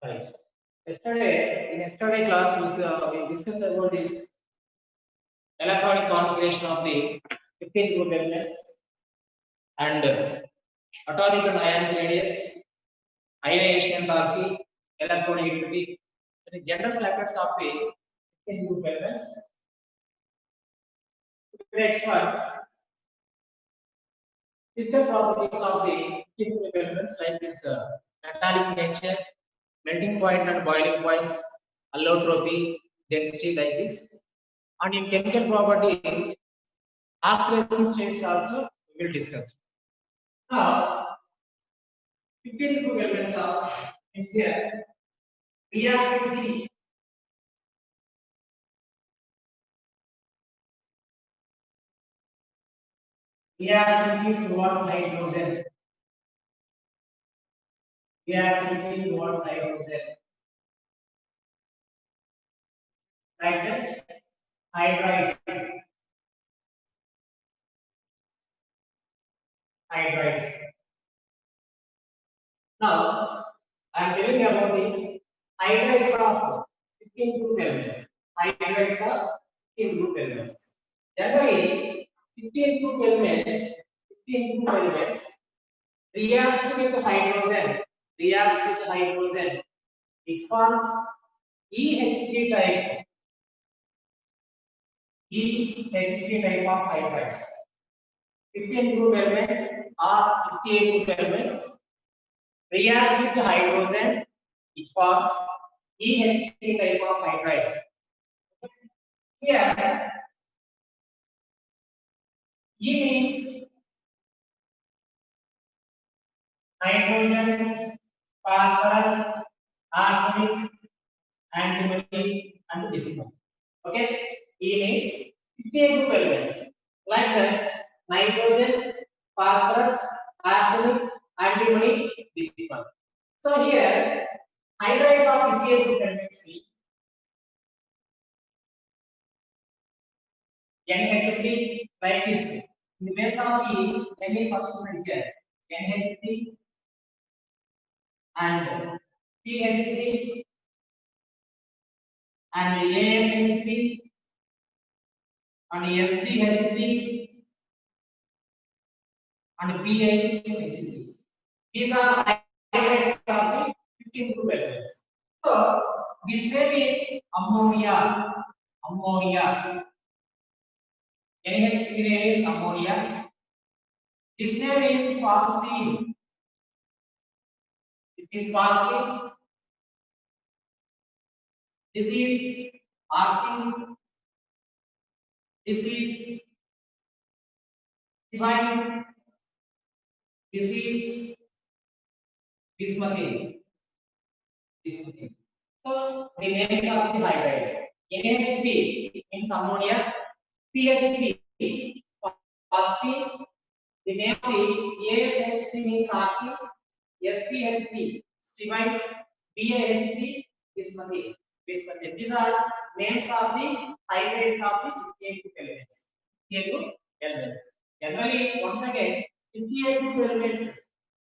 Right. In yesterday class, we discussed about this electronic configuration of the 15 group elements and atomic and ionic radius, ionization enthalpy, electronegativity, the general factors of the 15 group elements. Next one, physical properties of the 15 group elements like this metallic nature, melting point and boiling points, allotropy, density like this. And in chemical property, oxidation states also we will discuss. Now, 15 group elements are here. Reactivity, reactivity towards hydrogen. Reactivity towards hydrogen. Like that, hydrides. Hydrides. Now, I am telling you about these hydrides of 15 group elements. Hydrides of 15 group elements. Generally, 15 group elements, 15 group elements reacts with hydrogen. Reacts with hydrogen. It forms EH3 type. EH3 type of hydrides. 15 group elements or 58 group elements reacts with hydrogen. It forms EH3 type of hydrides. Here, E means nitrogen, phosphorus, arsenic, antimony, and this one. Okay, E means 58 group elements like that: nitrogen, phosphorus, arsenic, antimony, this one. So here, hydrides of 58 group elements mean NH3 like this. In the base of E, N is substituted here. NH3 and PH3 and ASH3 and SDH3 and PIH3. These are hydrides of the 15 group elements. So this name is ammonia. Ammonia. NH3 name is ammonia. This name is phosphine. This is phosphine. This is arsine. This is stibine. This is bismuthine. Bismuthine. So the names of the hydrides. NH3 means ammonia. PH3 phosphine. The name of the ASH3 means arsine. SPH3 stibine. BAH3 bismuthine. Bismuthine. These are names of the hydrides of the 58 group elements. 58 group elements. Generally, once again, 58 group elements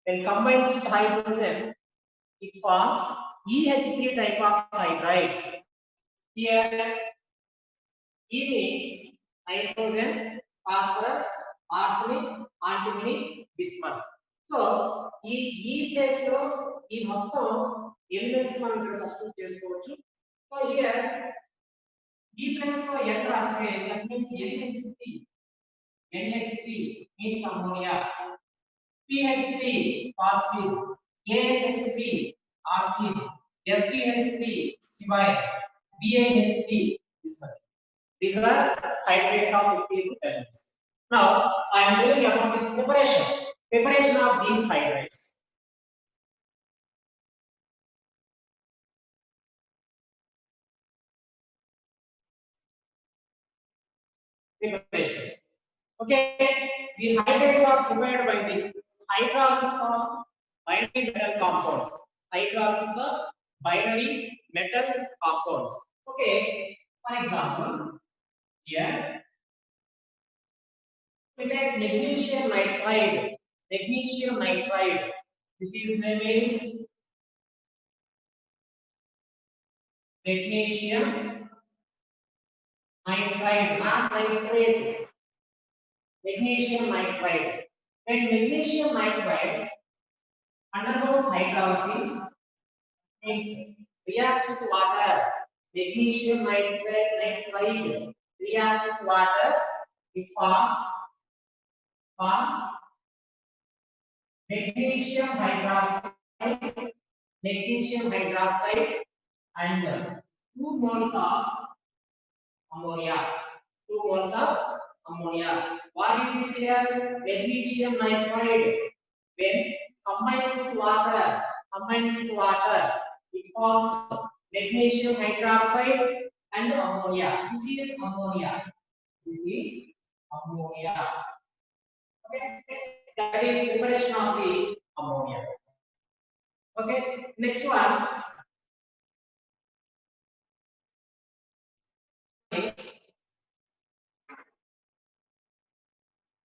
when combined with hydrogen, it forms EH3 type of hydrides. Here, E means nitrogen, phosphorus, arsenic, antimony, bismuth. So, E place లో ఈ మొత్తం elements మనం ఇక్కడ substitute చేసుకోవచ్చు. So here E place లో n రాస్తే that means NH3. NH3 means ammonia. PH3 phosphine. ASH3 arsine. SPH3 stibine. BAH3 bismuth. These are hydrides of 58 group elements. Now, I am telling you about this preparation. Preparation of these hydrides. Preparation. Okay, the hydrides are prepared by the hydrolysis of binary metal compounds. Hydrolysis of binary metal compounds. Okay, for example, here we take magnesium nitride. Magnesium nitride. This is name is magnesium nitride, not nitrate. Magnesium nitride. When magnesium nitride undergoes hydrolysis, means reacts with water. Magnesium nitride reacts with water. It forms magnesium hydroxide, and 2 moles of ammonia. 2 moles of ammonia. What is this here? Magnesium nitride. When combines with water, it forms magnesium hydroxide and ammonia. This is ammonia. Okay, that is preparation of the ammonia. Okay, next one is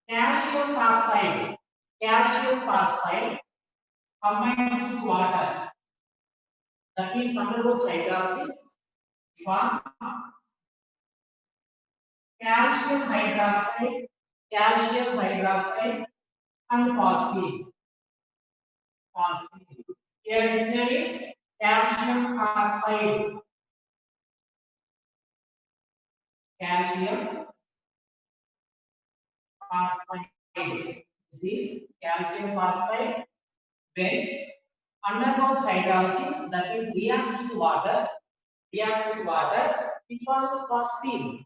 calcium phosphide. Calcium phosphide combines with water. That means undergoes hydrolysis, forms calcium hydroxide and phosphine. Here this name is calcium phosphide. Calcium phosphide. This is calcium phosphide. When undergoes hydrolysis, that means reacts with water, it forms phosphine,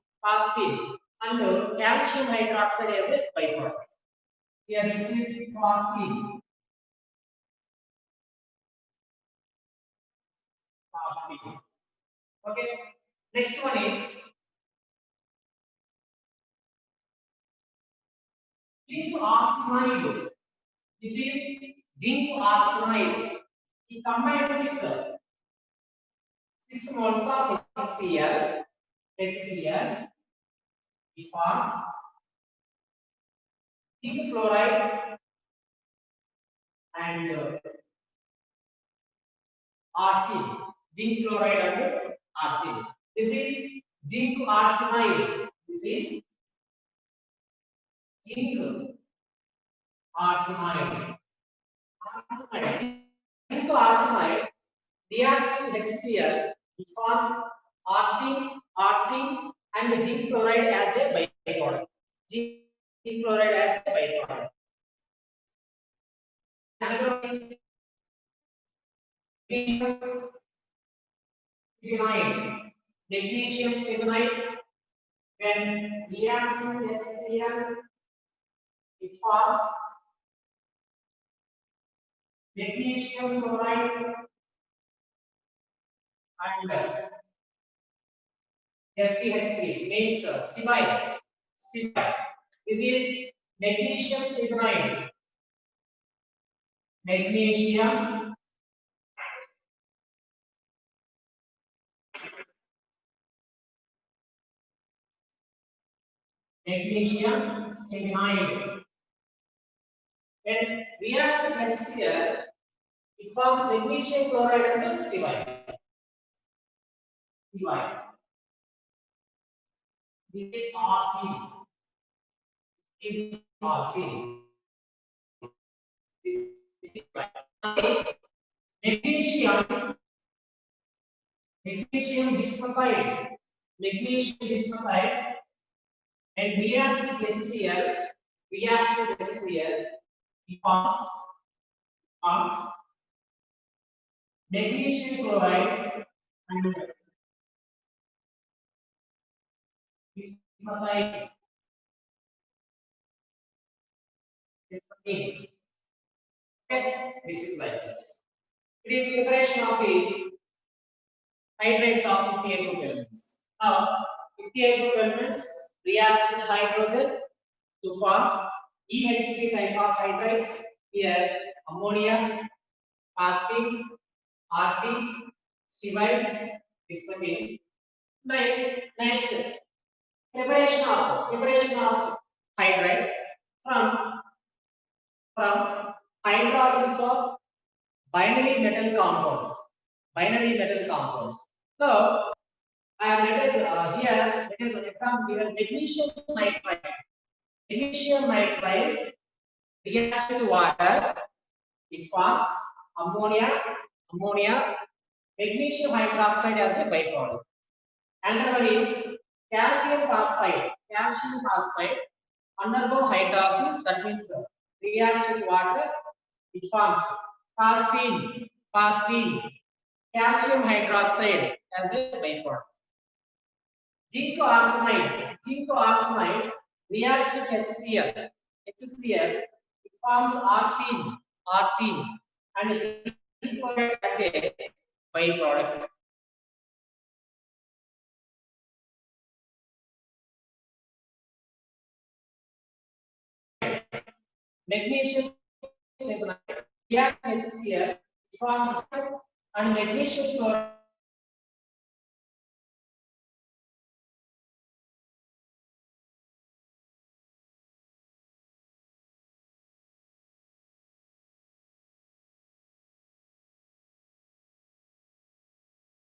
and calcium hydroxide as a byproduct. Here this is phosphine. Okay. Next one is zinc arsenide. This is zinc arsenide. It combines with 6 moles of HCl. It forms zinc chloride and arsine. Zinc chloride and arsine. This is zinc arsenide. This is zinc arsenide. Zinc arsenide reacts with HCl. It forms arsine, and zinc chloride as a byproduct. Zinc chloride as a byproduct. Magnesium stibnite, when reacts with HCl, it forms magnesium chloride and SpH3 means stibide. This is magnesium stibnite. Magnesium stibnite. When reacts with HCl, it forms magnesium chloride and stibide. This is arsine. This is magnesium bismuthide, and reacts with HCl, it forms magnesium chloride and bismuthide. Okay, this is like this. It is preparation of the hydrates of 58 group elements. Now, 58 group elements react with hydrogen to form EH3 type of hydrates. Here, ammonia, phosphine, arsine, stibide, bismuthine. Next, preparation of hydrates from hydrolysis of binary metal compounds. So let us here, let us example here, magnesium nitride. Magnesium nitride reacts with water, it forms ammonia, magnesium hydroxide as a byproduct. Another one is calcium phosphide. Calcium phosphide undergo hydrolysis, that means reacts with water, it forms phosphine, calcium hydroxide as a byproduct. Zinc oxide reacts with HCl, it forms arsine, and zinc chloride as a byproduct. Magnesium reacts with HCl, it forms and magnesium chloride.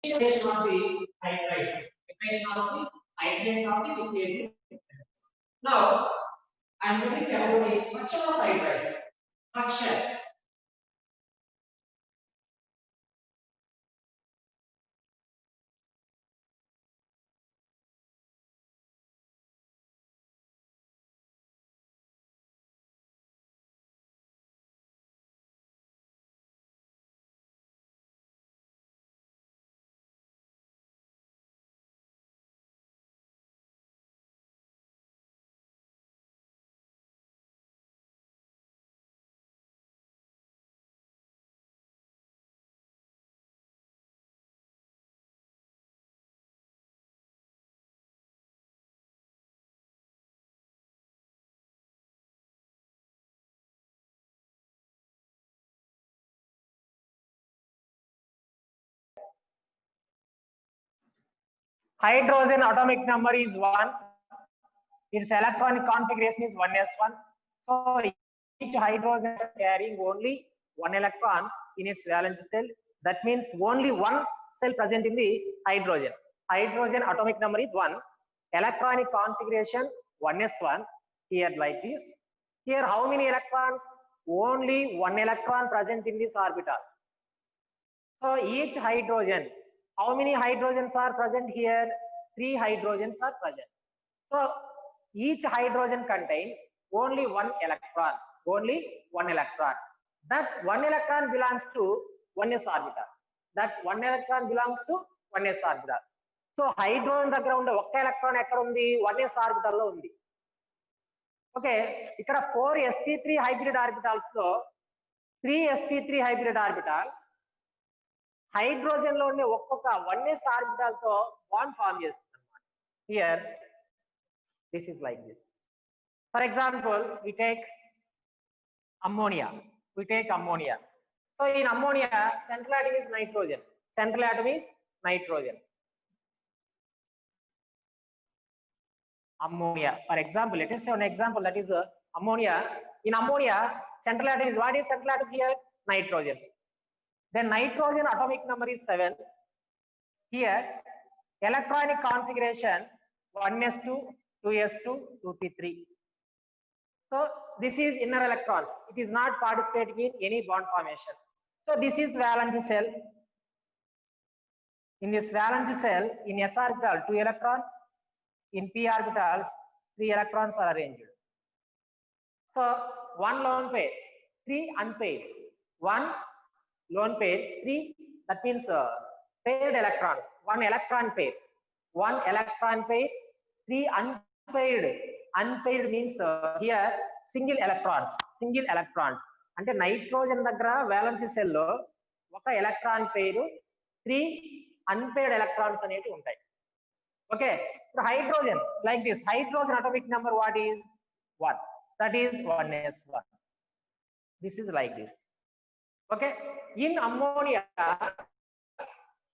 Equation of the hydrates. Equation of the hydrates of the liquid. Now, I am going to tell you the structure of hydrates. Structure. Hydrogen atomic number is 1. Its electronic configuration is 1s1. So each hydrogen carrying only one electron in its valence shell. That means only one cell present in the hydrogen. Hydrogen atomic number is 1. Electronic configuration 1s1. Here like this. Here how many electrons? Only one electron present in this orbital. So each hydrogen, how many hydrogens are present here? 3 hydrogens are present. So each hydrogen contains only one electron. That one electron belongs to 1s orbital. So hydrogen దగ్గర ఉండే ఒక్క electron ఎక్కడ ఉంది? 1s orbital లో ఉంది. Okay, ఇక్కడ 4 sp3 hybrid orbitals లో 3 sp3 hybrid orbital hydrogen లో ఉండే ఒక్కొక్క 1s ఆర్బిటాల్ తో బాండ్ ఫార్మ్ చేస్తుంది అన్నమాట. Here this is like this. For example, we take ammonia. So in ammonia, central atom is nitrogen. Ammonia. For example, let us say an example, that is ammonia. In ammonia, central atom is, what is central atom here? Nitrogen. Then nitrogen atomic number is 7. Here, electronic configuration 1s2, 2s2, 2p3. So this is inner electrons. It is not participating in any bond formation. So this is valence shell. In this valence shell, in s orbital 2 electrons, in p orbitals 3 electrons are arranged. So one lone pair, 3 unpaired. One lone pair, 3, that means paired electrons. One electron pair, 3 unpaired. Unpaired means here single electrons. అంటే nitrogen దగ్గర valence cell లో ఒక electron పేరు 3 unpaired electrons అనేవి ఉంటాయి. Okay, ఇప్పుడు hydrogen like this. Hydrogen atomic number what is 1, that is 1s1. This is like this. Okay, in ammonia,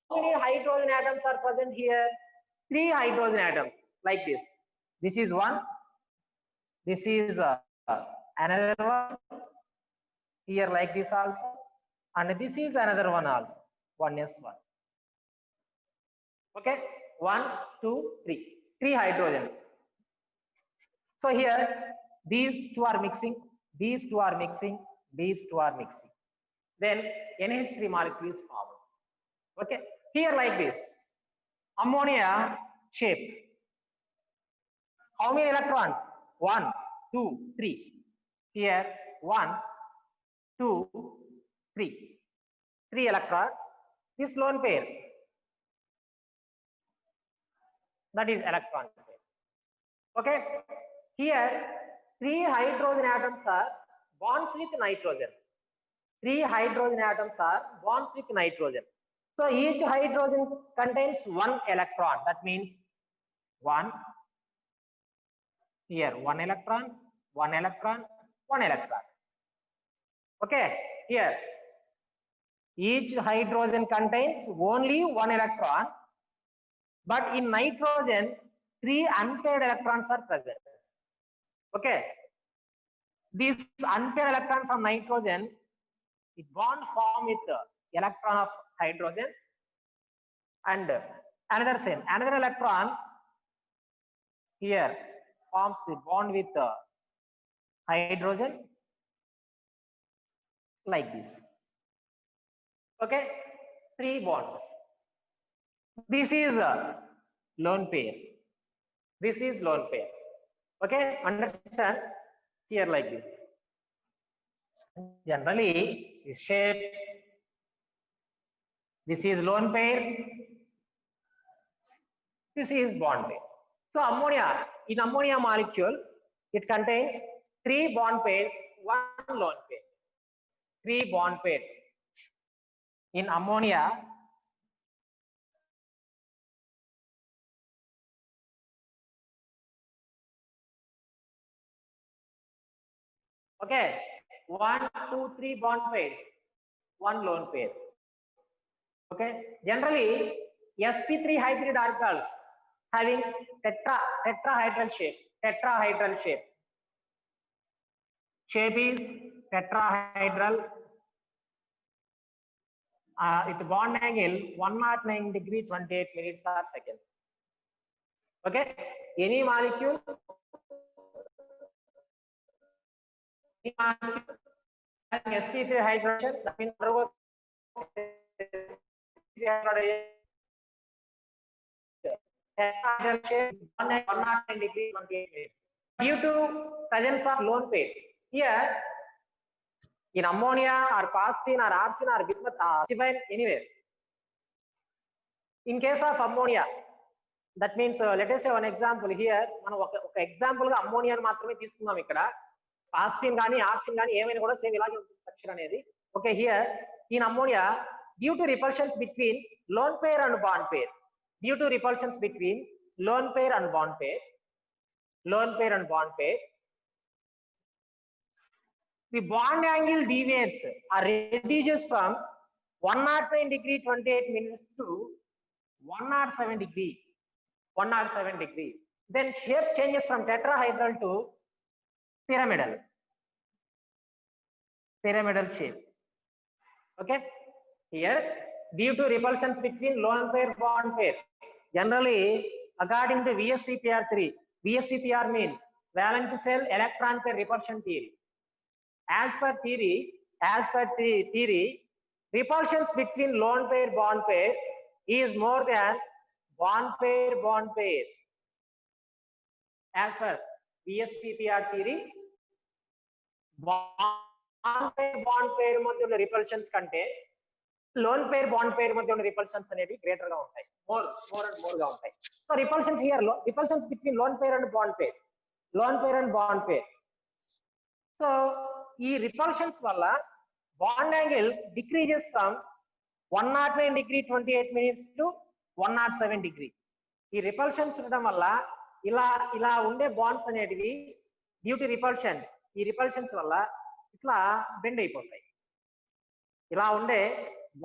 how many hydrogen atoms are present here? 3 hydrogen atoms like this. This is one, this is another one, here like this also, and this is another one also, 1s1. Okay, 1, 2, 3. 3 hydrogens. So here these two are mixing, these two are mixing, these two are mixing. Then NH3 molecule is formed. Okay, here like this, ammonia shape. How many electrons? 1, 2, 3. Here 1, 2, 3. 3 electrons. This lone pair, that is electron pair. Okay, here 3 hydrogen atoms are bonds with nitrogen. 3 hydrogen atoms are bonds with nitrogen. So each hydrogen contains 1 electron. That means 1. Here 1 electron, 1 electron, 1 electron. Okay, here each hydrogen contains only 1 electron, but in nitrogen 3 unpaired electrons are present. Okay, these unpaired electrons from nitrogen, it bond form with the electron of hydrogen, and another same, another electron here forms the bond with the hydrogen like this. Okay, 3 bonds. This is a lone pair. This is lone pair. Okay, understand? Here like this. Generally, this shape. This is lone pair. This is bond pair. So ammonia, in ammonia molecule, it contains 3 bond pairs, 1 lone pair. 3 bond pairs. In ammonia, okay, 1, 2, 3 bond pairs, 1 lone pair. Okay, generally sp3 hybrid orbitals having tetrahedral shape. Tetrahedral shape. Shape is tetrahedral. With bond angle 109 degree 28 minutes or seconds. Okay, any molecule having sp3 hydration, that means tetrahedral shape 109 degree 28 minutes. Due to presence of lone pair, here in ammonia or phosphine or arsine or bismuth, anywhere. In case of ammonia, that means let us say one example here. మనం ఒక example గా ammonia మాత్రమే తీసుకుందాం. ఇక్కడ phosphine గాని ఆర్సిన్ గాని ఏమైనా కూడా సేమ్ ఇలాగే ఉంటుంది స్ట్రక్చర్ అనేది. Okay, here in ammonia due to repulsions between lone pair and bond pair, due to repulsions between lone pair and bond pair, lone pair and bond pair, the bond angle deviates or reduces from 109 degree 28 minutes to 107 degree. 107 degree. Then shape changes from tetrahedral to pyramidal. Pyramidal shape. Okay. Here, due to repulsions between lone pair bond pair, generally according to VSCPR3, VSCPR means valence shell electron pair repulsion theory. As per theory, repulsions between lone pair bond pair is more than bond pair. As per VSCPR theory, bond pair మధ్య ఉన్న repulsions కంటే lone pair bond pair మధ్య ఉన్న repulsions అనేవి greater గా ఉంటాయి, more and more గా ఉంటాయి. So repulsions here, repulsions between lone pair and bond pair, so ఈ repulsions వల్ల bond angle decreases from 109 degree 28 minutes to 107 degree. ఈ repulsions ఉండడం వల్ల ఇలా ఉండే బాండ్స్ అనేటివి డ్యూ టు రిపల్షన్స్, ఈ రిపల్షన్స్ వల్ల ఇట్లా బెండ్ అయిపోతాయి. ఇలా ఉండే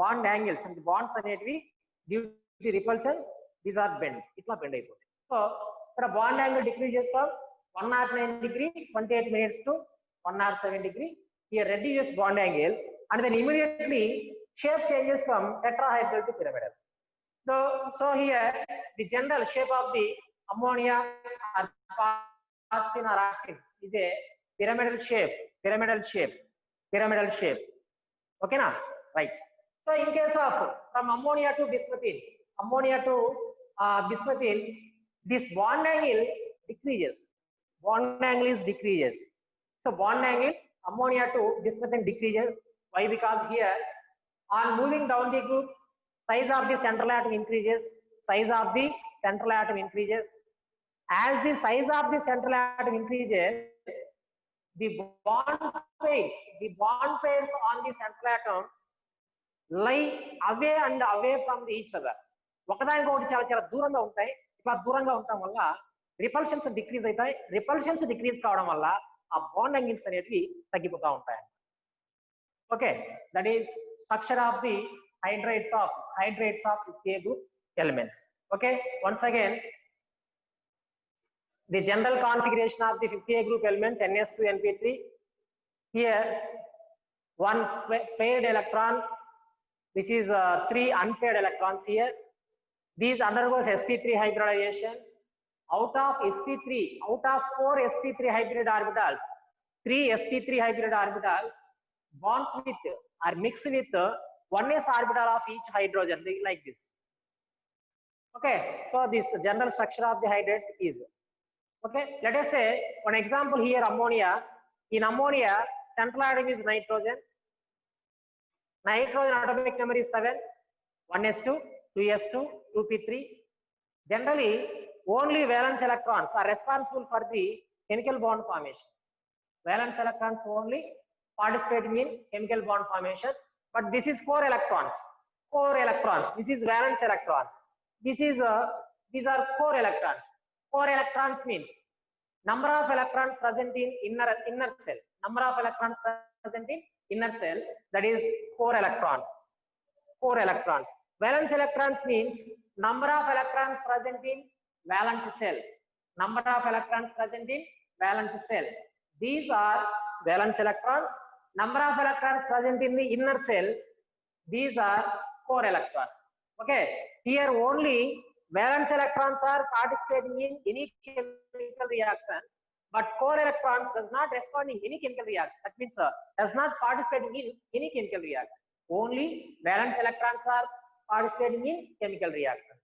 బాండ్ యాంగిల్స్ అంటే బాండ్స్ అనేటివి due to repulsions, these are bend, ఇట్లా బెండ్ అయిపోతాయి. సో ఇక్కడ బాండ్ యాంగిల్ డిక్రీజ్ చేస్తాం 109 degree 28 minutes to 107 degree. Here reduces bond angle and then immediately shape changes from tetrahedral to pyramidal. So here the general shape of the ammonia or phosphine or oxide is a pyramidal shape, pyramidal shape. Okay, now, right. So in case of from ammonia to bismuthine, this bond angle decreases. Bond angle is decreases. So bond angle ammonia to bismuthine decreases. Why? Because here on moving down the group, size of the central atom increases. Size of the central atom increases. As the size of the central atom increases, the bond pairs on the central atom lie away and away from each other. ఒకదానికి ఒకటి చాలా చాలా దూరంగా ఉంటాయి. ఇట్లా దూరంగా ఉండటం వల్ల రిపల్షన్స్ డిక్రీజ్ అవుతాయి. రిపల్షన్స్ డిక్రీజ్ కావడం వల్ల ఆ బాండ్ యాంగిల్స్ అనేవి తగ్గిపోతూ ఉంటాయి. Okay, that is structure of the hydrates of 50A group elements. Okay, once again the general configuration of the 50A group elements NS2 NP3. Here one paired electron, this is 3 unpaired electrons here. These undergoes sp3 hybridization. Out of 4 sp3 hybrid orbitals, 3 sp3 hybrid orbitals bonds with or mixed with 1s orbital of each hydrogen, like this. Okay, so this general structure of the hydrates is. Okay, let us say one example here, ammonia. In ammonia, central atom is nitrogen. Nitrogen atomic number is 7, 1s2, 2s2, 2p3. Generally, only valence electrons are responsible for the chemical bond formation. Valence electrons only participating in chemical bond formation, but this is 4 electrons. This is valence electrons. These are 4 electrons. 4 electrons means number of electrons present in inner cell. Number of electrons present in inner cell, that is 4 electrons. 4 electrons. Valence electrons means number of electrons present in valence cell. Number of electrons present in valence cell. These are valence electrons. Number of electrons present in the inner cell. These are 4 electrons. Okay, here only valence electrons are participating in any chemical reaction, but 4 electrons does not respond in any chemical reaction. That means does not participating in any chemical reaction. Only valence electrons are participating in chemical reaction.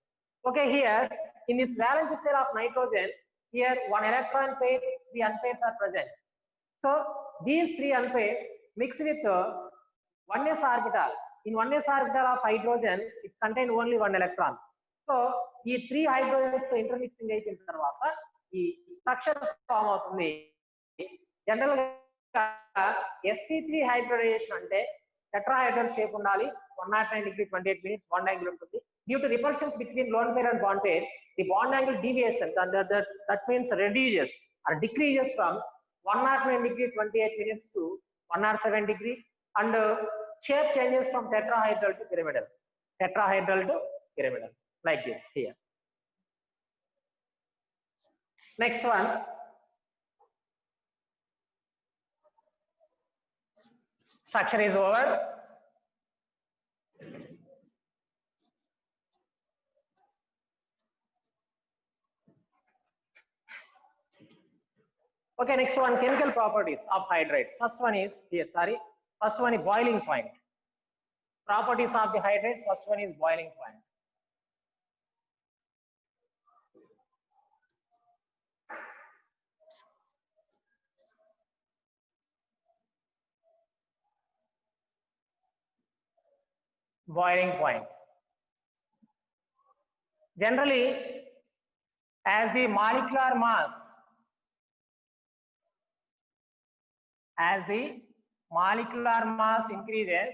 Okay, here in this valence cell of nitrogen, here 1 electron pair, 3 unpairs are present. So these 3 unpairs mixed with 1s orbital. In 1s orbital of hydrogen, it contains only 1 electron. So ఈ 3 hydrogens తో intermixing అయిన తర్వాత ఈ structure form అవుతుంది. General గా sp3 hybridisation అంటే tetrahedral shape ఉండాలి. 109 degree 28 minutes bond angle ఉంటుంది. Due to repulsions between lone pair and bond pair, the bond angle deviation that means reduces or decreases from 109 degree 28 minutes to 107 degree, and shape changes from tetrahedral to pyramidal. Like this here. Next one, structure is over. Okay, next one, chemical properties of hydrates. First one is boiling point. Properties of the hydrates, first one is boiling point. Boiling point. Generally, as the molecular mass increases,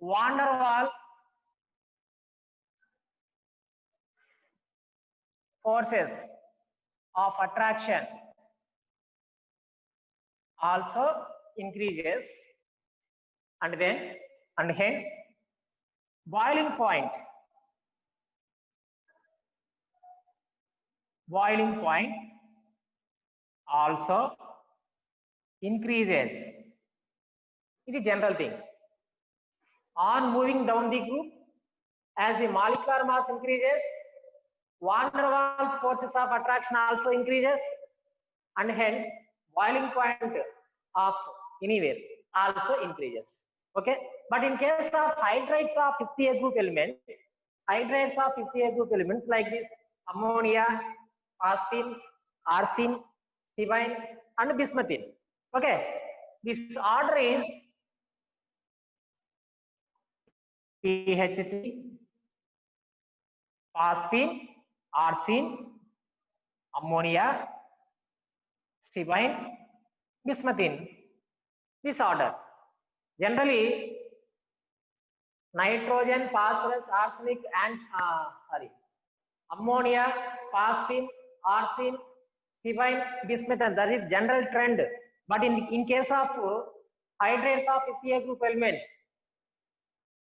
van der Waals forces of attraction also increases, and hence boiling point also increases It is general thing. On moving down the group, as the molecular mass increases, van der Waals forces of attraction also increases, and hence boiling point of anywhere also increases. Okay, but in case of hydrides of 50A group elements, like this ammonia, phosphine, arsine, stibine, and bismuthine. Okay, this order is PH3, phosphine, arsine, ammonia, stibine, bismuthine. This order. Generally, nitrogen, phosphorus, arsenic, and ammonia, phosphine, arsine, stibine, bismuthine. That is general trend. But in case of hydrates of 50A group elements,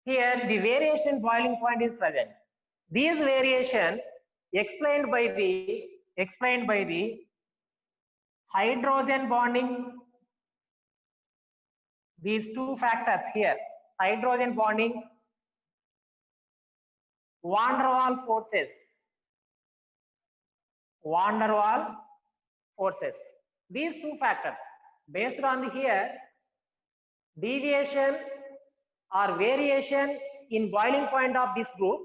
here the variation boiling point is present. These variation explained by the hydrogen bonding. These two factors here, hydrogen bonding, van der Waals forces. These two factors, based on the here deviation or variation in boiling point of this group,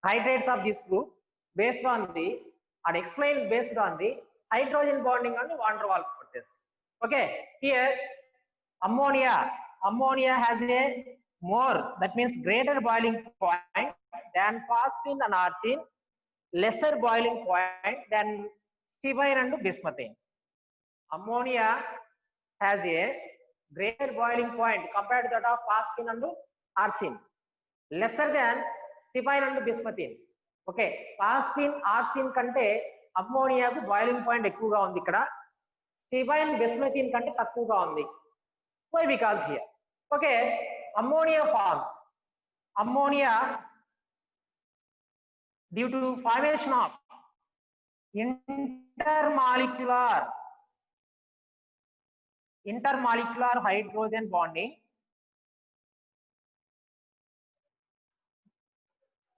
hydrates of this group, based on the and explained based on the hydrogen bonding and van der Waals forces. Okay, here ammonia has a more, that means greater boiling point than phosphine and arsine, lesser boiling point than stibine and bismuthine. Ammonia has a greater boiling point compared to that of phosphine and arsine, lesser than stibine and bismuthine. Okay, phosphine, arsine kante ammonia ku boiling point ekkuva undi ikkada, stibine, bismuthine kante takkuva undi. Why? Because here, okay, ammonia forms. Ammonia, due to formation of intermolecular hydrogen bonding,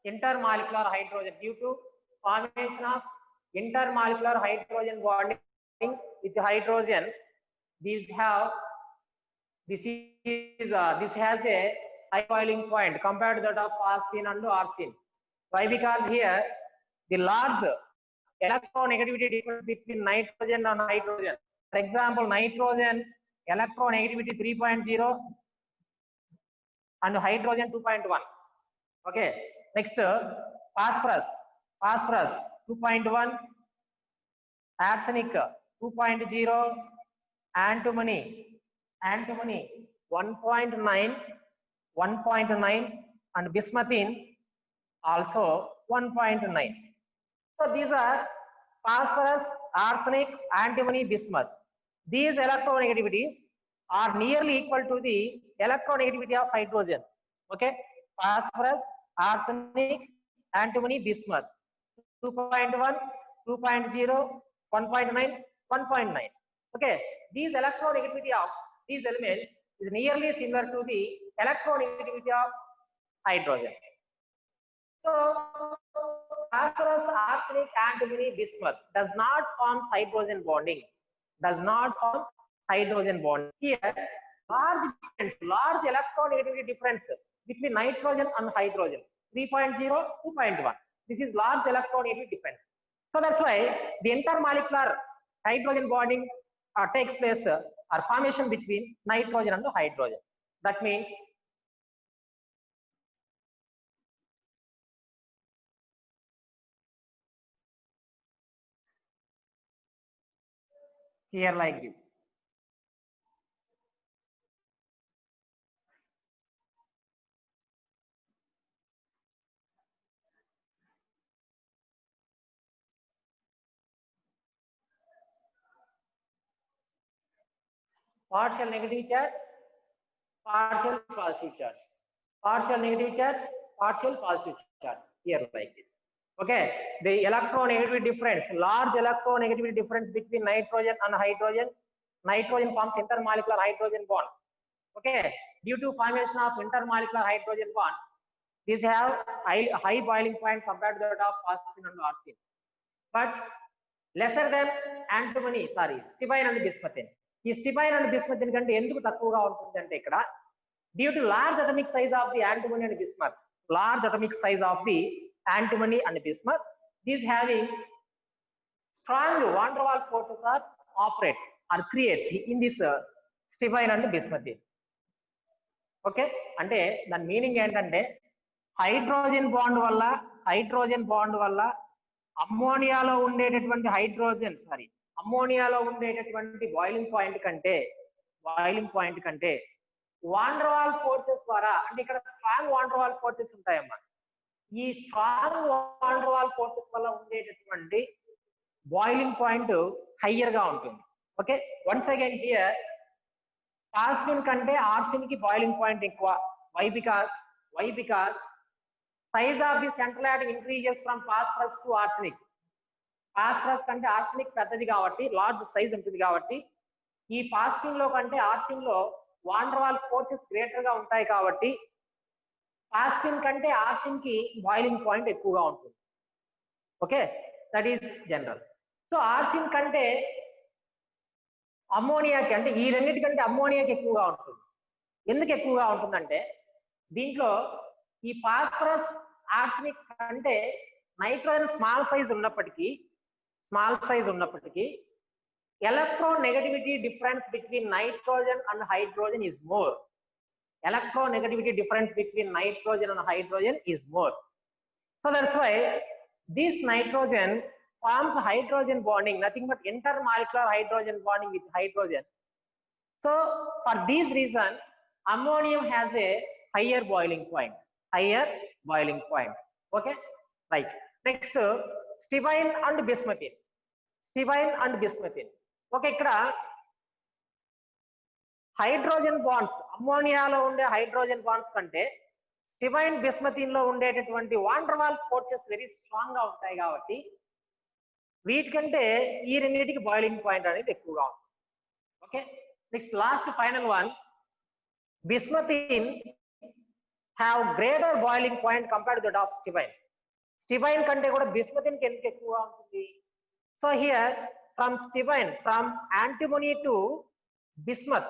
due to formation of intermolecular hydrogen bonding with hydrogen, this has a high boiling point compared to that of phosphine and arsine. Why? Because here the large electronegativity difference between nitrogen and hydrogen. For example, nitrogen electronegativity 3.0 and hydrogen 2.1. Okay, next phosphorus 2.1, arsenic 2.0, antimony 1.9, and bismuthine also 1.9. So these are phosphorus, arsenic, antimony, bismuth. These electronegativities are nearly equal to the electronegativity of hydrogen. Okay, phosphorus, arsenic, antimony, bismuth 2.1, 2.0, 1.9, 1.9. Okay, these electronegativity of these elements is nearly similar to the electronegativity of hydrogen. So phosphorus, arsenic, antimony, bismuth does not form hydrogen bonding. Here, large electronegativity difference between nitrogen and hydrogen 3.0, 2.1. This is large electronegativity difference. So that's why the intermolecular hydrogen bonding takes place or formation between nitrogen and hydrogen. That means here like this. Partial negative charge, partial positive charge, partial negative charge, partial positive charge, here like this. Okay, the electronegativity difference, large electronegativity difference between nitrogen and hydrogen. Nitrogen forms intermolecular hydrogen bonds. Okay, due to formation of intermolecular hydrogen bond, these have high boiling point compared to that of phosphine and arsine, but lesser than antimony, sorry, stibine and bismuthine. ఈ స్టిబైన్ and బిస్మథిన్ కంటే ఎందుకు తక్కువగా ఉంటుందంటే ఇక్కడ due to large atomic size of the antimony and bismuth, large atomic size of the antimony and bismuth, these having strong van der Waals forces are operate or creates in this stibine and bismuthine. Okay, అంటే దాని meaning ఏంటంటే hydrogen bond వల్ల అమ్మోనియాలో ఉండేటటువంటి అమ్మోనియాలో ఉండేటటువంటి boiling point కంటే van der Waals forces ద్వారా, అంటే ఇక్కడ strong van der Waals forces ఉంటాయమ్మా, ఈ strong van der Waals forces వల్ల ఉండేటటువంటి బాయిలింగ్ పాయింట్ హయ్యర్ గా ఉంటుంది. Okay, once again here phosphine కంటే ఆర్సిన్ కి బాయిలింగ్ పాయింట్ ఎక్కువ. Why because size of the central atom increases from phosphorus to arsenic. Phosphorus కంటే ఆర్సెనిక్ పెద్దది కాబట్టి లార్జ్ సైజ్ ఉంటుంది కాబట్టి ఈ ఫాస్ఫిన్ లో కంటే ఆర్సిన్ లో van der Waals forces greater గా ఉంటాయి కాబట్టి ఫాస్ఫిన్ కంటే ఆర్సిన్ కి బాయిలింగ్ పాయింట్ ఎక్కువగా ఉంటుంది. Okay, that is general. So arsine కంటే అమ్మోనియాకి, అంటే ఈ రెండింటికంటే అమ్మోనియాకి ఎక్కువగా ఉంటుంది. ఎందుకు ఎక్కువగా ఉంటుందంటే దీంట్లో ఈ ఫాస్ఫరస్ ఆర్సెనిక్ కంటే నైట్రోజన్ స్మాల్ సైజ్ ఉన్నప్పటికీ electronegativity difference between nitrogen and hydrogen is more. Electronegativity difference between nitrogen and hydrogen is more. So that's why this nitrogen forms hydrogen bonding, nothing but intermolecular hydrogen bonding with hydrogen. So for this reason ammonium has a higher boiling point. Okay, right. Next, stibine and bismuthine. Okay, ఇక్కడ hydrogen bonds, అమ్మోనియాలో ఉండే hydrogen bonds కంటే stibine bismuthine లో ఉండేటటువంటి van der Waals forces very strong గా ఉంటాయి కాబట్టి వీటికంటే ఈ రెండింటికి బాయిలింగ్ పాయింట్ అనేది ఎక్కువగా ఉంటుంది. Okay, next last final one, bismuthine have greater boiling point compared to that of stibine. Stibine కంటే కూడా బిస్మథిన్ కి ఎందుకు ఎక్కువగా ఉంటుంది? So here from stibine, from antimony to bismuth,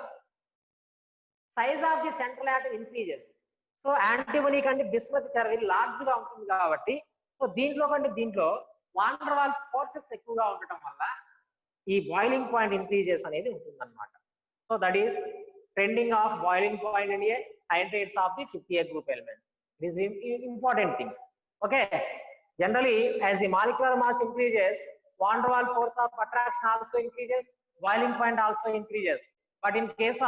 size of the central atom increases. So antimony కంటే bismuth చాలా very large గా ఉంటుంది కాబట్టి సో దీంట్లో వాన్ డర్ వాల్ ఫోర్సెస్ ఎక్కువగా ఉండటం వల్ల ఈ బాయిలింగ్ పాయింట్ ఇంక్రీజెస్ అనేది ఉంటుంది అన్నమాట. So that is trending of boiling point in a hydrates of the 50A group element. This is important things. Okay, generally as the molecular mass increases, van der Waals force of attraction also increases, boiling point also increases. But in case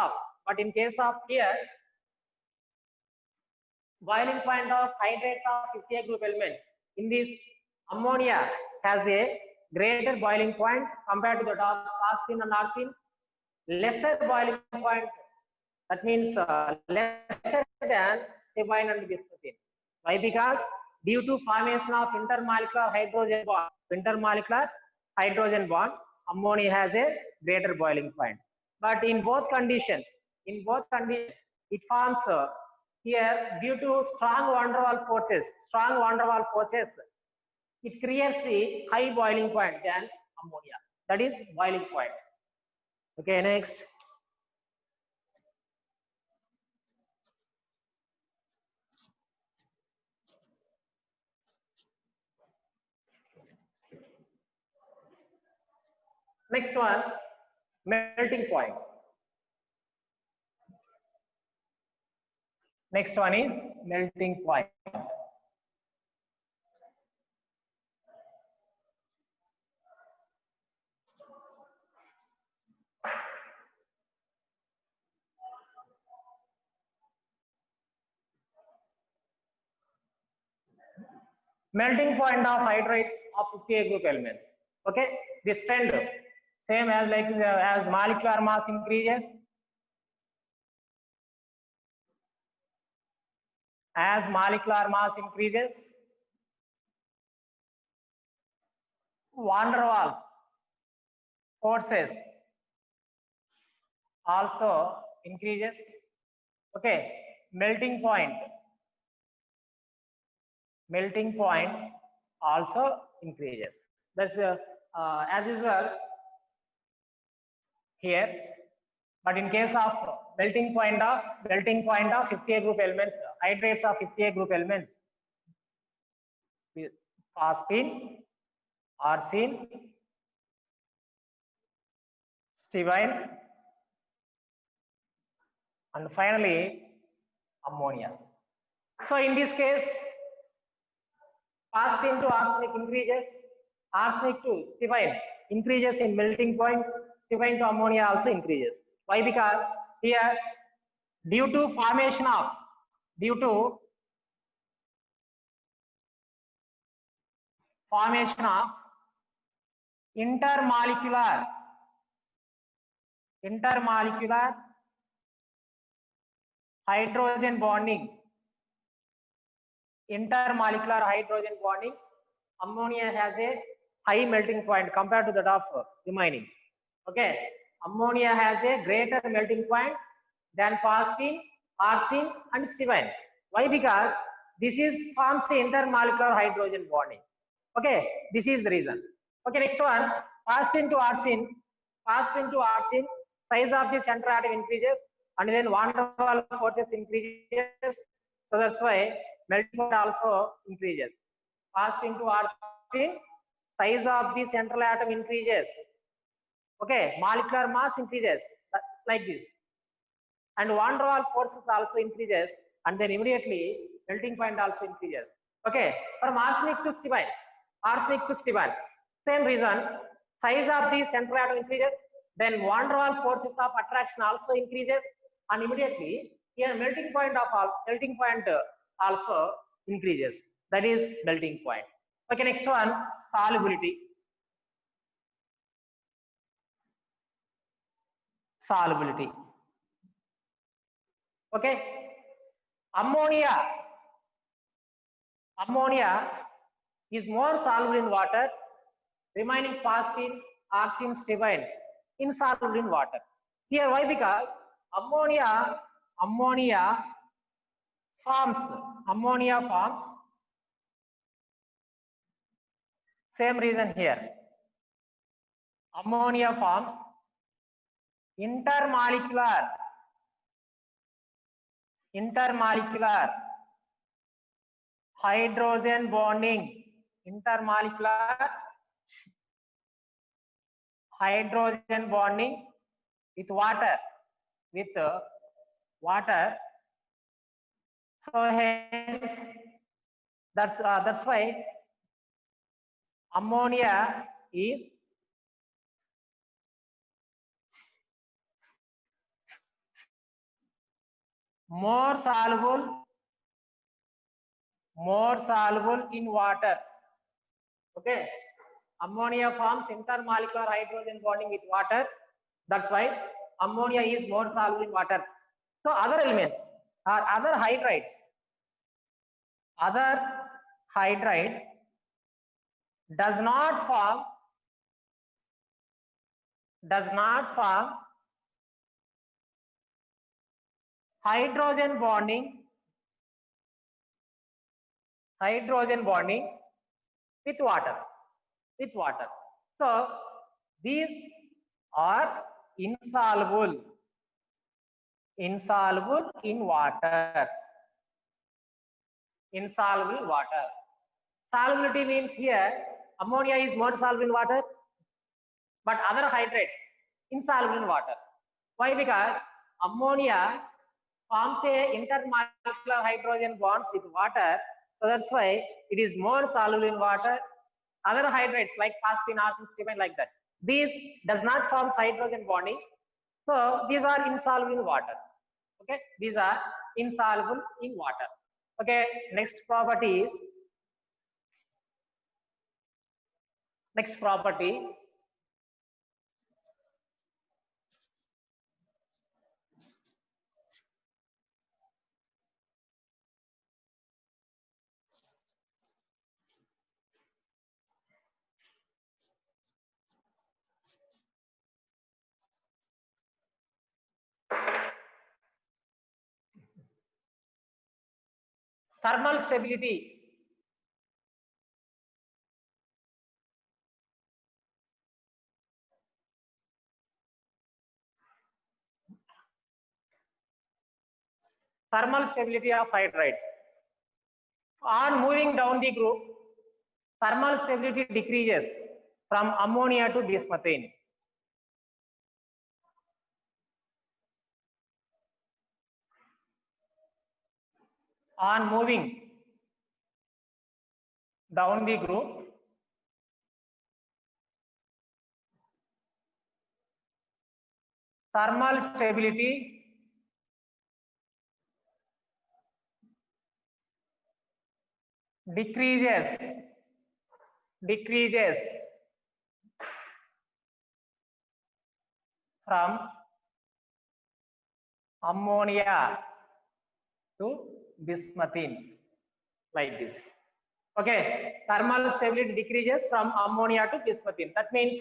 of here, boiling point of hydrates of 50A group elements in this ammonia has a greater boiling point compared to the phosphine and arsine. Lesser boiling point, that means lesser than stibine and bismuthine. Why? Because due to formation of intermolecular hydrogen bond, ammonia has a greater boiling point. But in both conditions, it forms here due to strong van der Waals forces, it creates the high boiling point than ammonia. That is boiling point. Okay, next. Next one, melting point. Next one is melting point. Melting point of hydrates of 50A group elements. Okay, this trend same as like as molecular mass increases, van der Waals forces also increases. Okay, melting point also increases. That's as usual here, but in case of melting point of 50A group elements, hydrates of 50A group elements, phosphine, arsine, stevine, and finally ammonia. So in this case, phosphine to arsenic increases, arsenic to stevine increases in melting point, stevine to ammonia also increases. Why? Because here due to formation of intermolecular hydrogen bonding, ammonia has a high melting point compared to that of remaining. Okay, ammonia has a greater melting point than phosphine, arsine, and stevine. Why? Because this is forms the intermolecular hydrogen bonding. Okay, this is the reason. Okay, next one, phosphine to arsine, size of the center atom increases, and then van der Waals forces increases. So that's why melting point also increases. Phosphine to arsine, size of the central atom increases. Okay, molecular mass increases like this, and van der Waals forces also increases, and then immediately melting point also increases. Okay, from arsenic to stevine, same reason, size of the central atom increases, then van der Waals forces of attraction also increases, and immediately here melting point also increases. That is melting point. Okay, next one, solubility. Okay, ammonia is more soluble in water, remaining phosphine, arsine, stevine insoluble in water. Here why? Because ammonia forms same reason here, ammonia forms intermolecular hydrogen bonding, with water. So hence that's why ammonia is more soluble in water. Okay, ammonia forms intermolecular hydrogen bonding with water. That's why ammonia is more soluble in water. So other elements or other hydrides does not form hydrogen bonding with water. So these are insoluble in water. Solubility means here ammonia is more soluble in water, but other hydrates insoluble in water. Why? Because ammonia forms a intermolecular hydrogen bonds with water, so that's why it is more soluble in water. Other hydrates like phosphine, arsine, stevine, like that, these does not form hydrogen bonding, so these are insoluble in water. Okay, these are insoluble in water. Okay, next property. thermal stability. Thermal stability of hydrides. On moving down the group, thermal stability decreases from ammonia to bismuthine. On moving down the group, thermal stability decreases from ammonia to bismuthine, like this. Okay, thermal stability decreases from ammonia to bismuthine. That means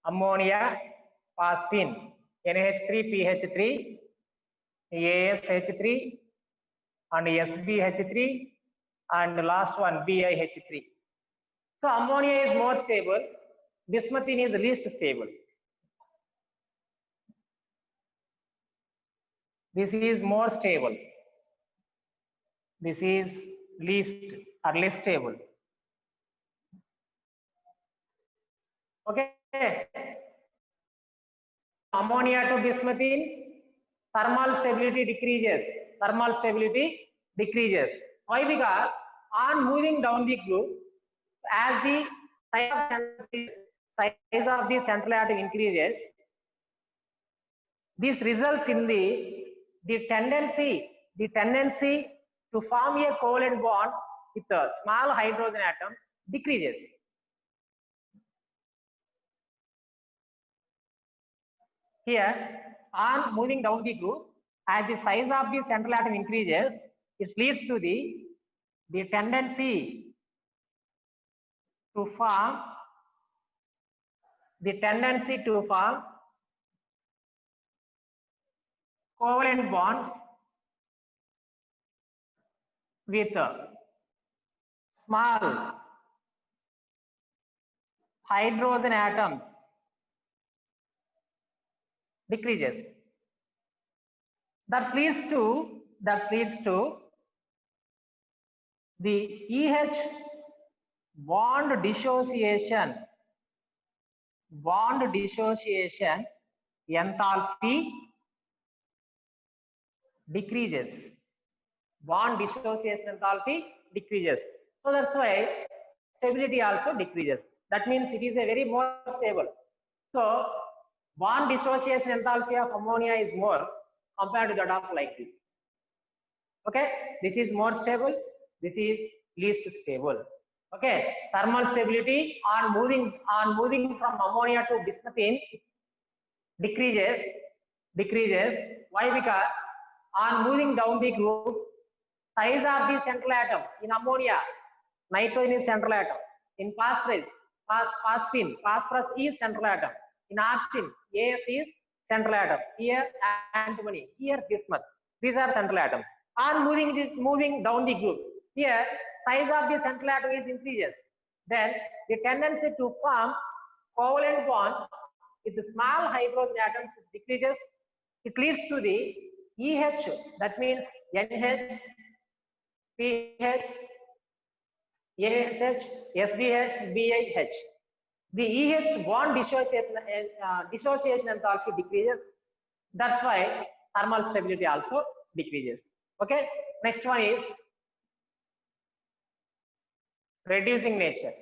ammonia, phosphine, NH3PH3, ASH3, and SBH3, and last one BiH3. So ammonia is more stable, bismuthine is least stable. This is more stable. This is least or less stable. Okay. Ammonia to bismuthine, thermal stability decreases. Thermal stability decreases. Why? Because on moving down the group, as the size of the central atom increases, this results in the tendency to form a covalent bond with a small hydrogen atom decreases. Here, on moving down the group, as the size of the central atom increases, it leads to the tendency to form covalent bonds with small hydrogen atoms decreases. That leads to the EH bond dissociation enthalpy decreases. Bond dissociation enthalpy decreases. So that's why stability also decreases. That means it is a very more stable. So bond dissociation enthalpy of ammonia is more compared to that of like this. Okay, this is more stable, this is least stable. Okay, thermal stability on moving from ammonia to bismuthine decreases. Why? Because on moving down the group, size of the central atom in ammonia, nitrogen is central atom. In phosphorus is central atom. In oxygen, AS is central atom. Here antimony, here bismuth. These are central atoms. On moving down the group, here size of the central atom is increases. Then the tendency to form covalent bond with the small hydrogen atoms decreases. It leads to the EH, that means NH, PH, ASH, SBH, BiH. The EH bond dissociation enthalpy decreases. That's why thermal stability also decreases. Okay. Next one is reducing nature.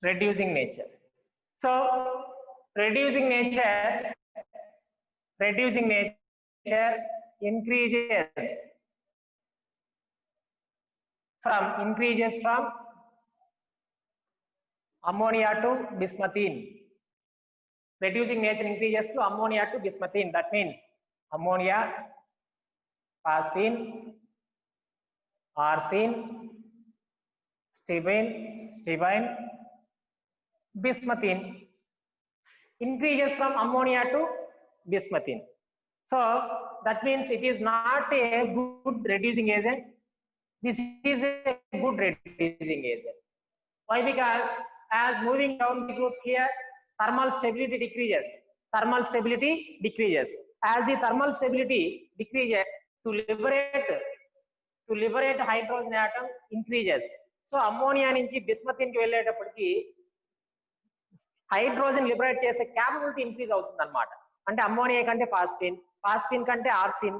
Reducing nature. So reducing nature increases from ammonia to bismuthine. Reducing nature increases to ammonia to bismuthine. That means ammonia, phosphine, arsine, stibine, bismuthine increases from ammonia to bismuthine. So that means it is not a good reducing agent. This is a good reducing agent. Why? Because as moving down the group here, thermal stability decreases. Thermal stability decreases. As the thermal stability decreases, to liberate hydrogen atom increases. So ammonia నుంచి బిస్మథిన్ కి వెళ్ళేటప్పటికి hydrogen liberate చేసే capability increase అవుతుంది అనమాట. అంటే ammonia కంటే phosphine కంటే ఆర్సిన్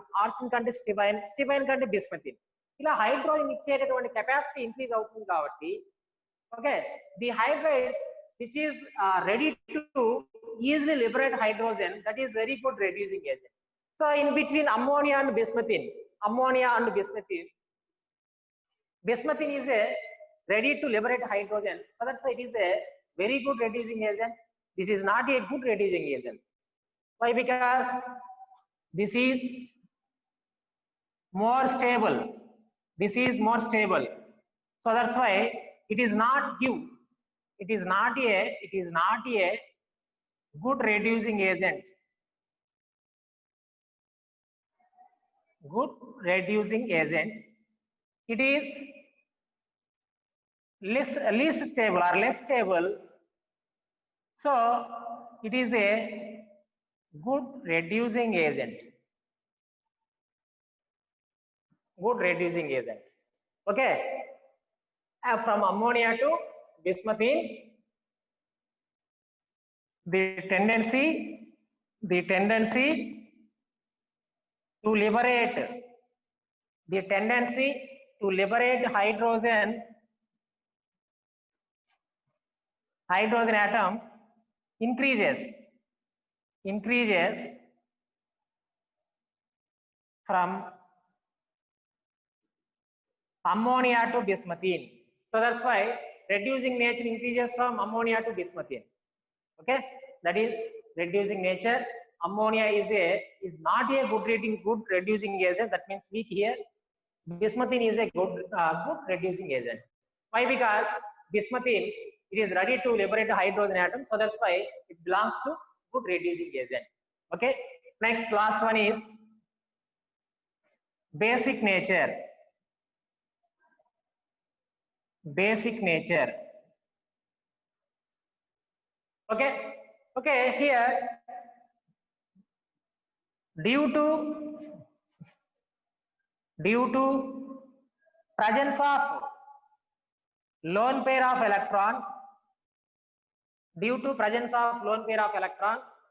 కంటే స్టిబైన్ కంటే బిస్మథిన్, ఇలా హైడ్రోజన్ ఇచ్చేటటువంటి కెపాసిటీ ఇంక్రీజ్ అవుతుంది కాబట్టి okay the hydrides which is ready to easily liberate hydrogen, that is very good reducing agent. So in between ammonia and bismuthine, bismuthine is a ready to liberate hydrogen, so that's why it is a very good reducing agent. This is not a good reducing agent. Why? Because this is more stable, so that's why it is not a good reducing agent. It is least stable or less stable, so it is a good reducing agent. Okay, from ammonia to bismuthine, the tendency to liberate hydrogen atom increases from ammonia to bismuthine. So that's why reducing nature increases from ammonia to bismuthine. Okay, that is reducing nature. Ammonia is not a good reducing agent, that means weak here. Bismuthine is a good reducing agent. Why? Because bismuthine, it is ready to liberate hydrogen atom, so that's why it belongs to good reducing agent. Okay, next last one is basic nature. Okay, here due to presence of lone pair of electrons,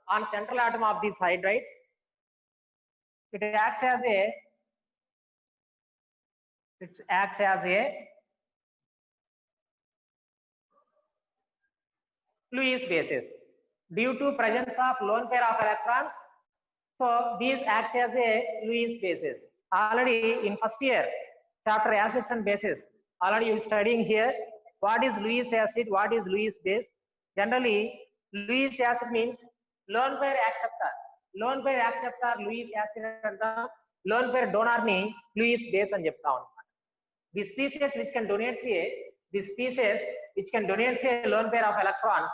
on central atom of these hydrides, it acts as a Lewis basis. Due to presence of lone pair of electrons, so these act as a Lewis basis. Already in first year chapter acids and bases, already you studying here what is Lewis acid, what is Lewis base. Generally Lewis acid means lone pair acceptor Lewis acid anta, lone pair donor ni Lewis base అని చెప్తా ఉన్నాం. The species which can donate a lone pair of electrons,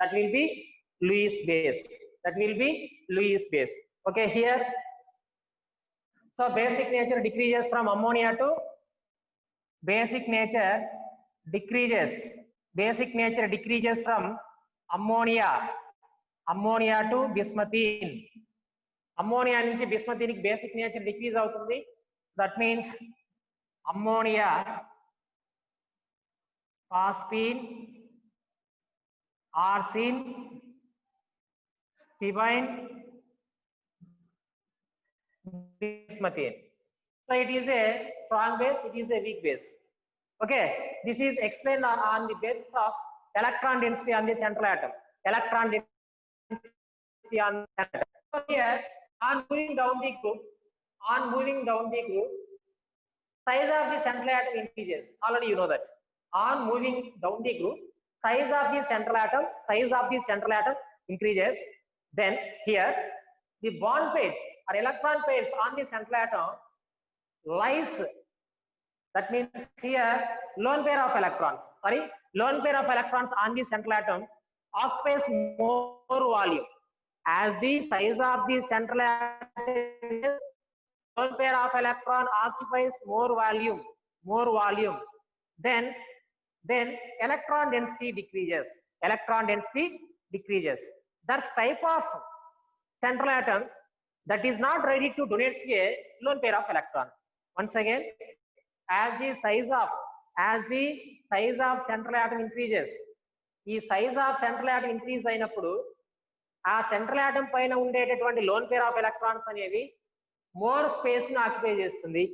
that will be Lewis base. Okay, here so basic nature decreases from ammonia to from ammonia to bismuthine. Ammonia నుంచి bismuthine కి basic nature decrease అవుతుంది. That means ammonia, phosphine, arsine, stibine, bismuthine. So it is a strong base, it is a weak base. Okay, this is explained on the basis of electron density on the central atom. So here on moving down the group, size of the central atom increases. Already you know that. On moving down the group, size of the central atom increases. Then here the bond pairs or electron pairs on the central atom lies That means here lone pair of electrons, lone pair of electrons on the central atom occupies more volume. As the size of the central atom, lone pair of electron occupies more volume. Then electron density decreases. That type of central atom that is not ready to donate a lone pair of electrons. Once again, as the size of central atom increases, ఈ size of central atom increase అయినప్పుడు ఆ central atom పైన ఉండేటటువంటి lone pair of electrons అనేవి more space ని occupy చేస్తుంది.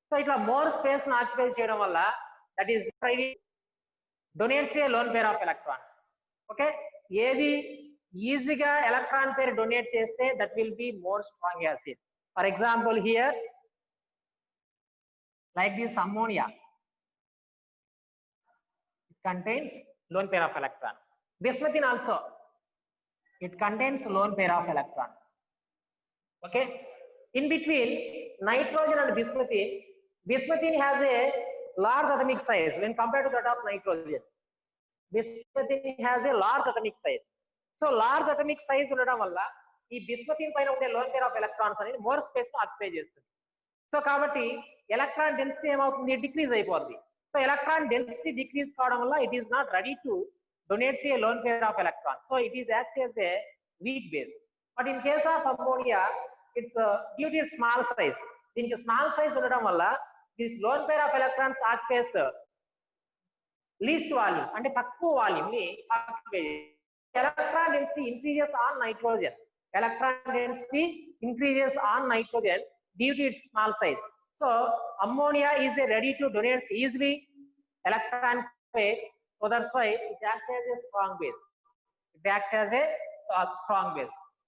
So ఇట్లా more space ని ఆక్యుపై చేయడం వల్ల that is donates a lone pair of electrons. Okay, ఏది ఈజీగా ఎలక్ట్రాన్ పేర్ డొనేట్ చేస్తే that will be more strong acid. For example, here like this ammonia, it contains lone pair of electrons. Bismuthine also, it contains lone pair of electrons. Okay, in between nitrogen and bismuthine has a large atomic size when compared to that of nitrogen. Bismuthine has a large atomic size. So large atomic size ఉండడం వల్ల ఈ bismuthine పైన ఉండే lone pair of electrons అనేది more space ను occupy చేస్తుంది. So కాబట్టి electron density ఏమవుతుంది, డిక్రీజ్ అయిపోతుంది. సో ఎలక్ట్రాన్ డెన్సిటీ డిక్రీజ్ కావడం వల్ల it is not ready to donate A lone pair of electron. So it is act as a weak base. But in case of ammonia it's due to small size. దీనికి small size ఉండడం వల్ల this lone pair of electrons occupies least volume, అంటే తక్కువ volume ని occupy. Electron density increases on nitrogen. Due to its small size. So ammonia is ready to donate easily electron pair, so that's why it acts as a strong base.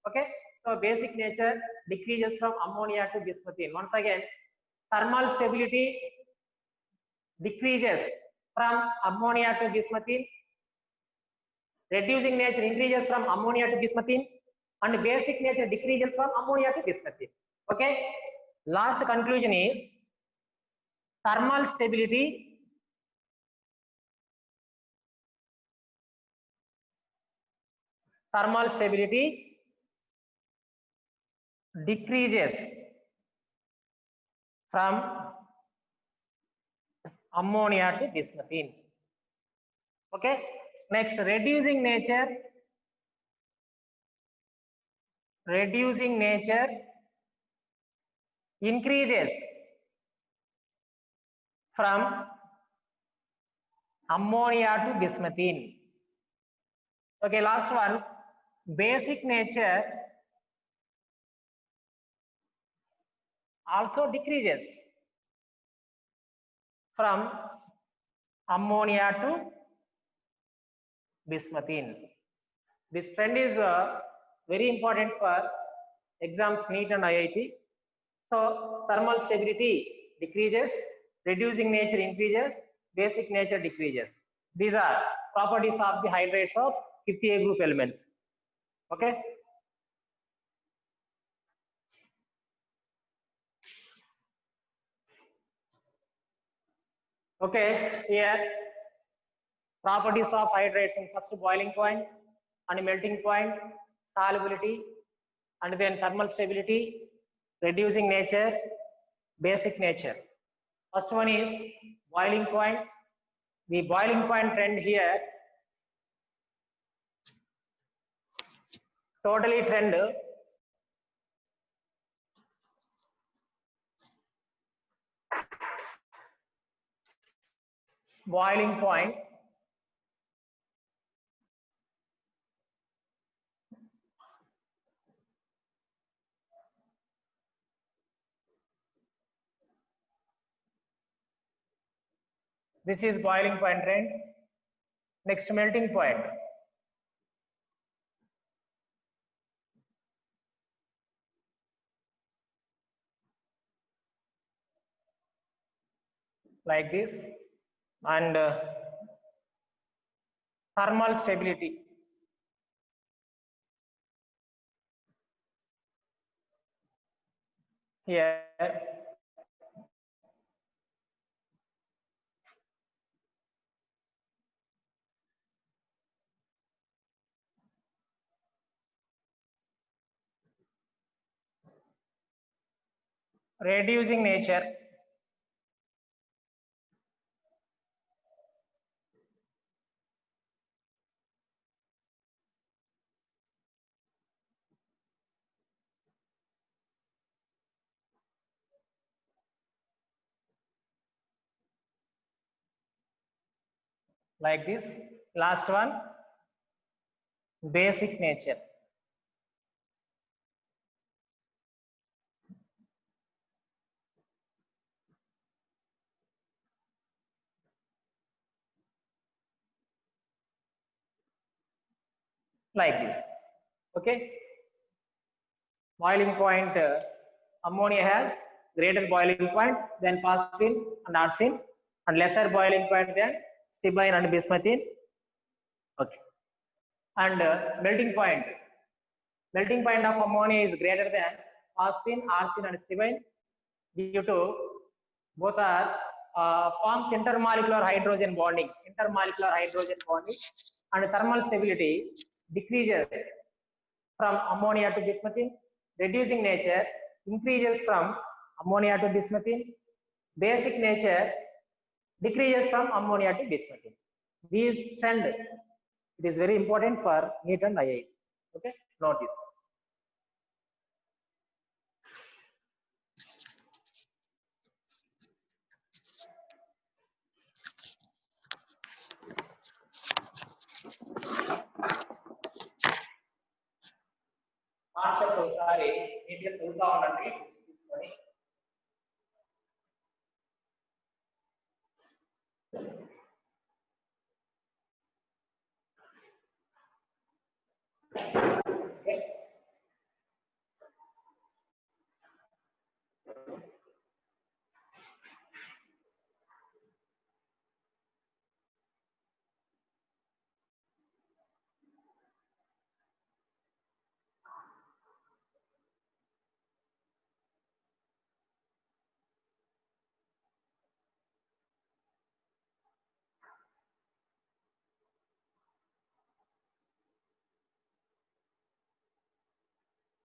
Okay, so basic nature decreases from ammonia to bismuthine. Once again, thermal stability decreases from ammonia to bismuthine, reducing nature increases from ammonia to bismuthine, and basic nature decreases from ammonia to bismuthine. Okay, last conclusion is thermal stability decreases from ammonia to bismuthine. Okay, next, reducing nature increases from ammonia to bismuthine. Okay, last one, basic nature also decreases from ammonia to bismuthine. This trend is very important for exams NEET and IIT. So thermal stability decreases, reducing nature increases, basic nature decreases. These are properties of the hydrates of 50A group elements. Okay, okay, here properties of hydrates in first boiling point and melting point, solubility, and then thermal stability, reducing nature, basic nature. First one is boiling point. The boiling point trend here totally trend boiling point this is boiling point trend. Next, melting point. Like this, and thermal stability. Here reducing nature, like this. Last one, basic nature. Like this. Okay. Boiling point, ammonia has greater boiling point than phosphine and arsine, and lesser boiling point than stibine and bismuthine. Okay. And melting point of ammonia is greater than phosphine, arsine, and stibine due to both are forms intermolecular hydrogen bonding, and thermal stability decreases from ammonia to bismuthine. Reducing nature increases from ammonia to bismuthine. Basic nature decreases from ammonia to bismuthine. These trend, it is very important for NEET and IIT. Okay, note this. Concept ఒకసారి నీట్గా చదువుతా ఉండండి తీసుకొని.